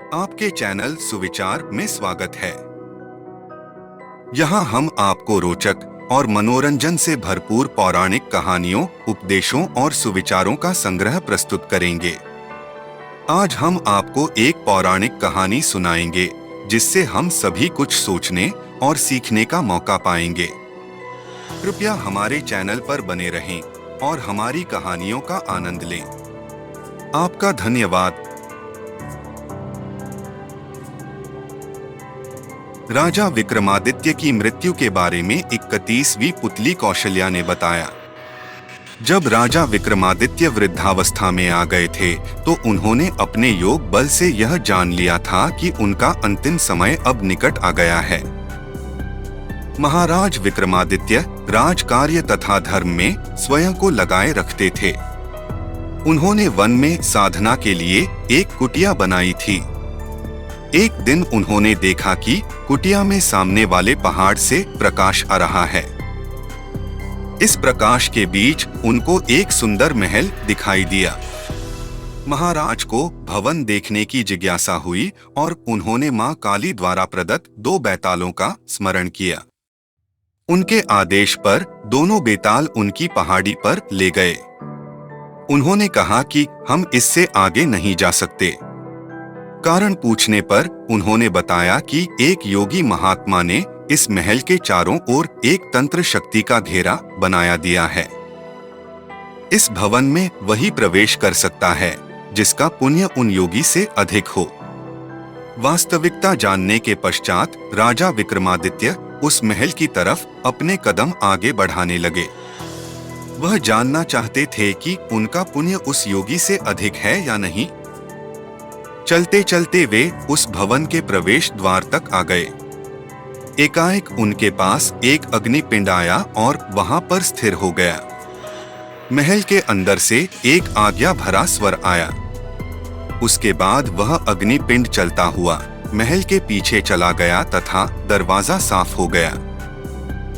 आपके चैनल सुविचार में स्वागत है। यहाँ हम आपको रोचक और मनोरंजन से भरपूर पौराणिक कहानियों, उपदेशों और सुविचारों का संग्रह प्रस्तुत करेंगे। आज हम आपको एक पौराणिक कहानी सुनाएंगे जिससे हम सभी कुछ सोचने और सीखने का मौका पाएंगे। कृपया हमारे चैनल पर बने रहें और हमारी कहानियों का आनंद लें। आपका धन्यवाद। राजा विक्रमादित्य की मृत्यु के बारे में 31वीं पुतली कौशल्या ने बताया। जब राजा विक्रमादित्य वृद्धावस्था में आ गए थे तो उन्होंने अपने योग बल से यह जान लिया था कि उनका अंतिम समय अब निकट आ गया है। महाराज विक्रमादित्य राजकार्य तथा धर्म में स्वयं को लगाए रखते थे। उन्होंने वन में साधना के लिए एक कुटिया बनाई थी। एक दिन उन्होंने देखा कि कुटिया में सामने वाले पहाड़ से प्रकाश आ रहा है। इस प्रकाश के बीच उनको एक सुंदर महल दिखाई दिया। महाराज को भवन देखने की जिज्ञासा हुई और उन्होंने मां काली द्वारा प्रदत्त 2 बैतालों का स्मरण किया। उनके आदेश पर दोनों बेताल उनकी पहाड़ी पर ले गए। उन्होंने कहा कि हम इससे आगे नहीं जा सकते। कारण पूछने पर उन्होंने बताया कि एक योगी महात्मा ने इस महल के चारों ओर एक तंत्र शक्ति का घेरा बनाया दिया है। इस भवन में वही प्रवेश कर सकता है जिसका पुण्य उन योगी से अधिक हो। वास्तविकता जानने के पश्चात राजा विक्रमादित्य उस महल की तरफ अपने कदम आगे बढ़ाने लगे। वह जानना चाहते थे कि उनका पुण्य उस योगी से अधिक है या नहीं। चलते चलते वे उस भवन के प्रवेश द्वार तक आ गए। एकाएक उनके पास एक अग्निपिंड आया और वहां पर स्थिर हो गया। महल के अंदर से एक आज्ञा भरा स्वर आया। उसके बाद वह अग्निपिंड चलता हुआ महल के पीछे चला गया तथा दरवाजा साफ हो गया।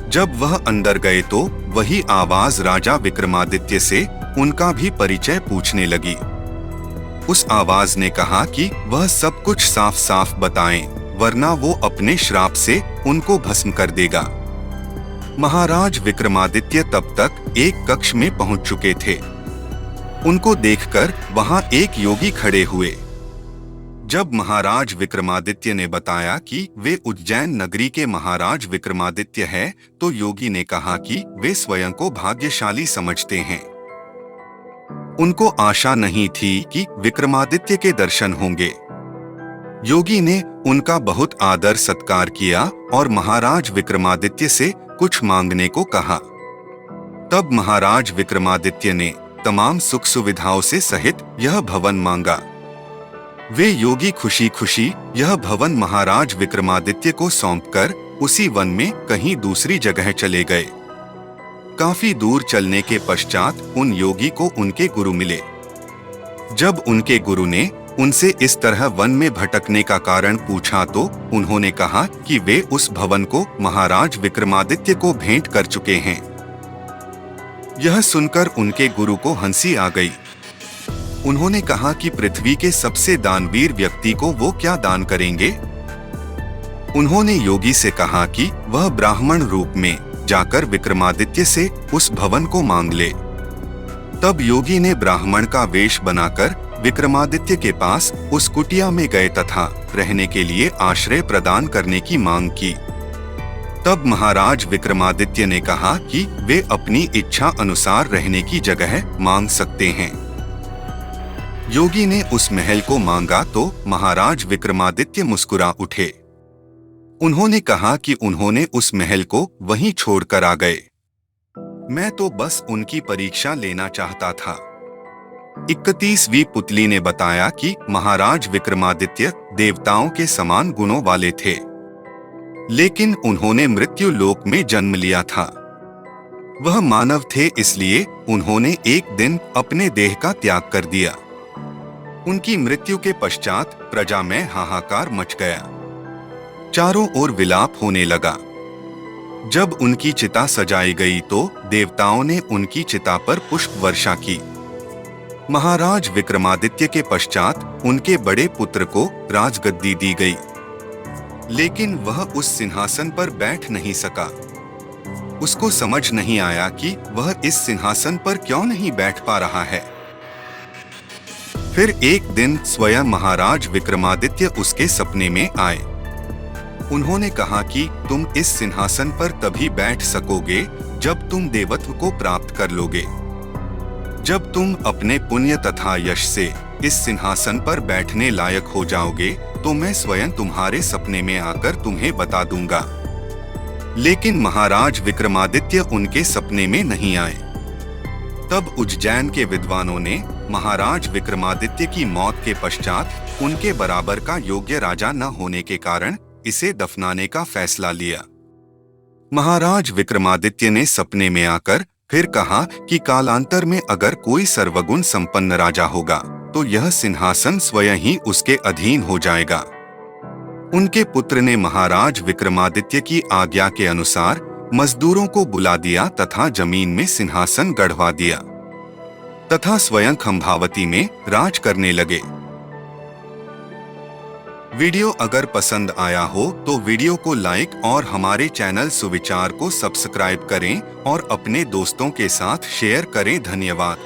जब वह अंदर गए तो वही आवाज राजा विक्रमादित्य से उनका भी परिचय पूछने लगी। उस आवाज ने कहा कि वह सब कुछ साफ साफ बताएं, वरना वो अपने श्राप से उनको भस्म कर देगा। महाराज विक्रमादित्य तब तक एक कक्ष में पहुंच चुके थे। उनको देखकर वहां एक योगी खड़े हुए। जब महाराज विक्रमादित्य ने बताया कि वे उज्जैन नगरी के महाराज विक्रमादित्य हैं, तो योगी ने कहा कि वे स्वयं को भाग्यशाली समझते हैं। उनको आशा नहीं थी कि विक्रमादित्य के दर्शन होंगे। योगी ने उनका बहुत आदर सत्कार किया और महाराज विक्रमादित्य से कुछ मांगने को कहा। तब महाराज विक्रमादित्य ने तमाम सुख सुविधाओं से सहित यह भवन मांगा। वे योगी खुशी खुशी यह भवन महाराज विक्रमादित्य को सौंपकर उसी वन में कहीं दूसरी जगह चले गए। काफी दूर चलने के पश्चात उन योगी को उनके गुरु मिले। जब उनके गुरु ने उनसे इस तरह वन में भटकने का कारण पूछा तो उन्होंने कहा कि वे उस भवन को महाराज विक्रमादित्य को भेंट कर चुके हैं। यह सुनकर उनके गुरु को हंसी आ गई। उन्होंने कहा कि पृथ्वी के सबसे दानवीर व्यक्ति को वो क्या दान करेंगे। उन्होंने योगी से कहा कि वह ब्राह्मण रूप में जाकर विक्रमादित्य से उस भवन को मांग ले। तब योगी ने ब्राह्मण का वेश बनाकर विक्रमादित्य के पास उस कुटिया में गए तथा रहने के लिए आश्रय प्रदान करने की मांग की। तब महाराज विक्रमादित्य ने कहा कि वे अपनी इच्छा अनुसार रहने की जगह मांग सकते हैं। योगी ने उस महल को मांगा तो महाराज विक्रमादित्य मुस्कुरा उठे। उन्होंने कहा कि उन्होंने उस महल को वहीं छोड़कर आ गए। मैं तो बस उनकी परीक्षा लेना चाहता था। 31वीं पुतली ने बताया कि महाराज विक्रमादित्य देवताओं के समान गुणों वाले थे, लेकिन उन्होंने मृत्यु लोक में जन्म लिया था। वह मानव थे, इसलिए उन्होंने एक दिन अपने देह का त्याग कर दिया। उनकी मृत्यु के पश्चात प्रजा में हाहाकार मच गया। चारों ओर विलाप होने लगा। जब उनकी चिता सजाई गई तो देवताओं ने उनकी चिता पर पुष्प वर्षा की। महाराज विक्रमादित्य के पश्चात उनके बड़े पुत्र को राजगद्दी दी गई, लेकिन वह उस सिंहासन पर बैठ नहीं सका। उसको समझ नहीं आया कि वह इस सिंहासन पर क्यों नहीं बैठ पा रहा है। फिर एक दिन स्वयं महाराज विक्रमादित्य उसके सपने में आए। उन्होंने कहा कि तुम इस सिंहासन पर तभी बैठ सकोगे जब तुम देवत्व को प्राप्त कर लोगे। जब तुम अपने पुण्य तथा यश से इस सिंहासन पर बैठने लायक हो जाओगे तो मैं स्वयं तुम्हारे सपने में आकर तुम्हें बता दूंगा। लेकिन महाराज विक्रमादित्य उनके सपने में नहीं आए। तब उज्जैन के विद्वानों ने महाराज विक्रमादित्य की मौत के पश्चात उनके बराबर का योग्य राजा न होने के कारण इसे दफनाने का फैसला लिया। महाराज विक्रमादित्य ने सपने में आकर फिर कहा कि कालांतर में अगर कोई सर्वगुण संपन्न राजा होगा तो यह सिंहासन स्वयं ही उसके अधीन हो जाएगा। उनके पुत्र ने महाराज विक्रमादित्य की आज्ञा के अनुसार मजदूरों को बुला दिया तथा जमीन में सिंहासन गढ़वा दिया तथा स्वयं खंभावती में राज करने लगे। वीडियो अगर पसंद आया हो तो वीडियो को लाइक और हमारे चैनल सुविचार को सब्सक्राइब करें और अपने दोस्तों के साथ शेयर करें। धन्यवाद।